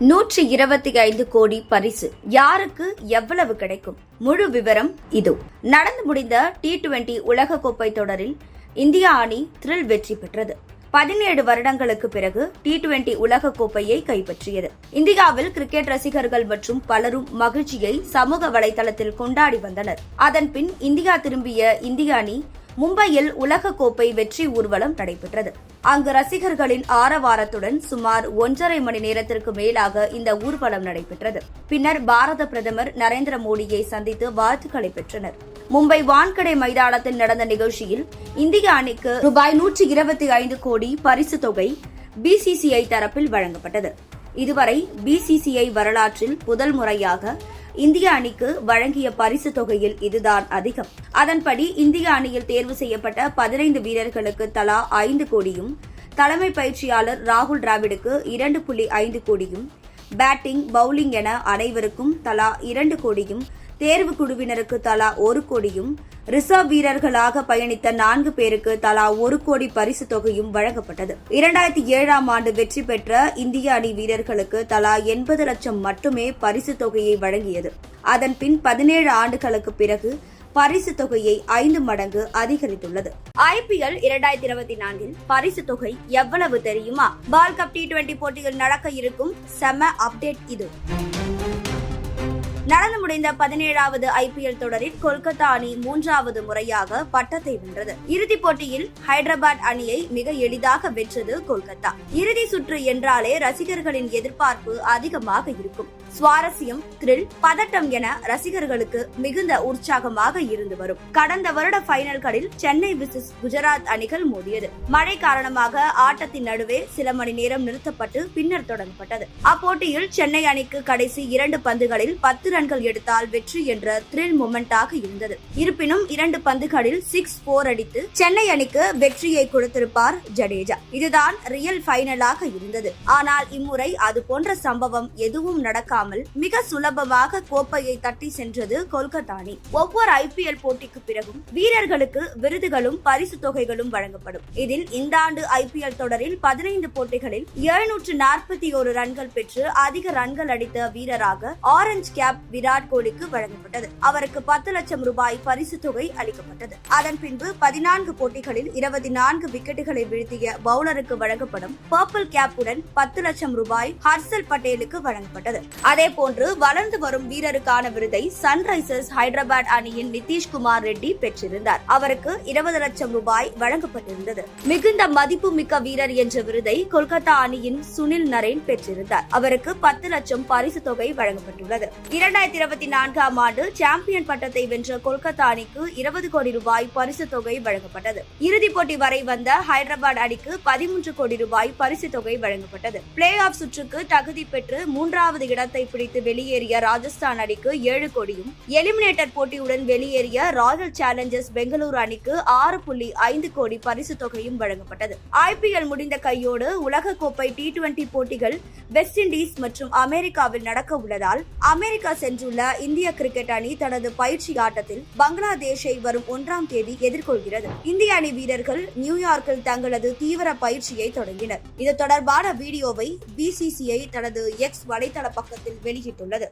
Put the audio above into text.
125 கோடி பரிசு யாருக்கு எவ்வளவு கிடைக்கும்? முழு விவரம் இதோ. நடந்து முடிந்த T20 உலகக்கோப்பை தொடரில் இந்தியா அணி த்ரில் வெற்றி பெற்றது. 17 வருடங்களுக்கு பிறகு T20 உலகக்கோப்பையை கைப்பற்றியது. இந்தியாவில் கிரிக்கெட் ரசிகர்கள் மற்றும் பலரும் மகிழ்ச்சியை சமூக வலைதளத்தில் கொண்டாடி வந்தனர். அதன்பின் இந்தியா திரும்பிய இந்திய அணி மும்பையில் உலகக்கோப்பை வெற்றி ஊர்வலம் நடைபெற்றது. அங்கு ரசிகர்களின் ஆரவாரத்துடன் சுமார் 1.5 மணி நேரத்திற்கு மேலாக இந்த ஊர்வலம் நடைபெற்றது. பின்னர் பாரத பிரதமர் நரேந்திர மோடியை சந்தித்து வாழ்த்துக்களை பெற்றனர். மும்பை வான்கடை மைதானத்தில் நடந்த நிகழ்ச்சியில் இந்திய அணிக்கு ரூபாய் 125 கோடி பரிசு தொகை BCCI தரப்பில் வழங்கப்பட்டது. இதுவரை BCCI வரலாற்றில் முதல் முறையாக இந்திய அணிக்கு வழங்கிய பரிசு தொகையில் இதுதான் அதிகம். அதன்படி இந்திய அணியில் தேர்வு செய்யப்பட்ட 15 வீரர்களுக்கு தலா 5 கோடியும், தலைமை பயிற்சியாளர் ராகுல் டிராவிடுக்கு 2.5 கோடியும், பேட்டிங் பவுலிங் என அனைவருக்கும் தலா 2 கோடியும், தேர்வு குழுவினருக்கு தலா 1 கோடியும், ரிசர்வ் வீரர்களாக பயணித்த 4 பேருக்கு தலா 1 கோடி பரிசு தொகையும் வழங்கப்பட்டது. 2007ஆம் ஆண்டு வெற்றி பெற்ற இந்திய அணி வீரர்களுக்கு தலா 80 லட்சம் மட்டுமே பரிசு தொகையை வழங்கியது. அதன்பின் 17 ஆண்டுகளுக்கு பிறகு பரிசு தொகையை 5 மடங்கு அதிகரித்துள்ளது. IPL 2024 பரிசு தொகை எவ்வளவு தெரியுமா? பால் கப் T20 போட்டியில் நடக்க இருக்கும் செம அப்டேட் இது. நடந்து முடிந்த 17வது IPL தொடரில் கொல்கத்தா அணி 3வது முறையாக பட்டத்தை வென்றது. இறுதிப் போட்டியில் ஹைதராபாத் அணியை மிக எளிதாக வென்றது கொல்கத்தா. இறுதி சுற்று என்றாலே ரசிகர்களின் எதிர்பார்ப்பு அதிகமாக இருக்கும். சுவாரஸ்யம், த்ரில், பதட்டம் என ரசிகர்களுக்கு மிகுந்த உற்சாகமாக இருந்து வரும். கடந்த வருட பைனல்களில் சென்னை விசஸ் குஜராத் அணிகள் மோதியது. மழை காரணமாக ஆட்டத்தின் நடுவே சில மணி நேரம் நிறுத்தப்பட்டு பின்னர் தொடங்கப்பட்டது. அப்போட்டியில் சென்னை அணிக்கு கடைசி 2 பந்துகளில் 10 ரன்கள் எடுத்தால் வெற்றி என்ற த்ரில் மொமெண்டாக இருந்தது. இருப்பினும் 2 பந்துகளில் 6-4 அடித்து சென்னை அணிக்கு வெற்றியை கொடுத்திருப்பார் ஜடேஜா. இதுதான் ரியல் பைனலாக இருந்தது. ஆனால் இம்முறை அது போன்ற சம்பவம் எதுவும் நடக்காமல் மிக சுலபமாக கோப்பையை தட்டி சென்றது கொல்கத்தா அணி. ஒவ்வொரு IPL போட்டிக்கு பிறகும் வீரர்களுக்கு விருதுகளும் பரிசு தொகைகளும் வழங்கப்படும். இதில் இந்த ஆண்டு IPL தொடரில் 15 போட்டிகளில் 741 ரன்கள் பெற்று அதிக ரன்கள் அடித்த வீரராக ஆரஞ்ச் கேப் விராட் கோலிக்கு வழங்கப்பட்டது. அவருக்கு 10 லட்சம் ரூபாய் பரிசு தொகை அளிக்கப்பட்டது. அதன் பின்பு 14 போட்டிகளில் 24 விக்கெட்டுகளை வீழ்த்திய பவுலருக்கு வழங்கப்படும் பர்பிள் கேப்புடன் 10 லட்சம் ரூபாய் ஹர்ஷல் பட்டேலுக்கு வழங்கப்பட்டது. அதேபோன்று வளர்ந்து வரும் வீரருக்கான விருதை சன்ரைசர்ஸ் ஹைதராபாத் அணியின் நிதிஷ்குமார் ரெட்டி பெற்றிருந்தார். அவருக்கு 20 லட்சம் ரூபாய் வழங்கப்பட்டிருந்தது. மிகுந்த மதிப்பு மிக்க வீரர் என்ற விருதை கொல்கத்தா அணியின் சுனில் நரேன் பெற்றிருந்தார். அவருக்கு 10 லட்சம் பரிசு தொகை வழங்கப்பட்டுள்ளது. 2024ஆம் ஆண்டு சாம்பியன் பட்டத்தை வென்ற கொல்கத்தா அணிக்கு 20 கோடி ரூபாய் பரிசு தொகை வழங்கப்பட்டது. இறுதிப் போட்டி வரை வந்த ஹைதராபாத் அணிக்கு 13 கோடி ரூபாய் பரிசு தொகை வழங்கப்பட்டது. பிளே ஆஃப் சுற்றுக்கு தகுதி பெற்று 3வது இடத்தை பிடித்து வெளியேறிய ராஜஸ்தான் அணிக்கு 7 கோடியும், எலிமினேட்டர் போட்டியுடன் வெளியேறிய ராயல் சேலஞ்சர்ஸ் பெங்களூரு அணிக்கு 6.5 கோடி பரிசு தொகையும் வழங்கப்பட்டது. IPL முடிந்த கையோடு உலகக்கோப்பை T20 போட்டிகள் வெஸ்ட் இண்டீஸ் மற்றும் அமெரிக்காவில் நடக்க உள்ளதால் அமெரிக்கா சென்றுள்ள இந்திய கிரிக்கெட் அணி தனது பயிற்சி ஆட்டத்தில் பங்களாதேஷை வரும் 1ஆம் தேதி எதிர்கொள்கிறது. இந்திய அணி வீரர்கள் நியூயார்க்கில் தங்களது தீவிர பயிற்சியை தொடங்கினர். இது தொடர்பான வீடியோவை BCCI தனது X வலைதள பக்கத்தில் வெளியிட்டுள்ளது.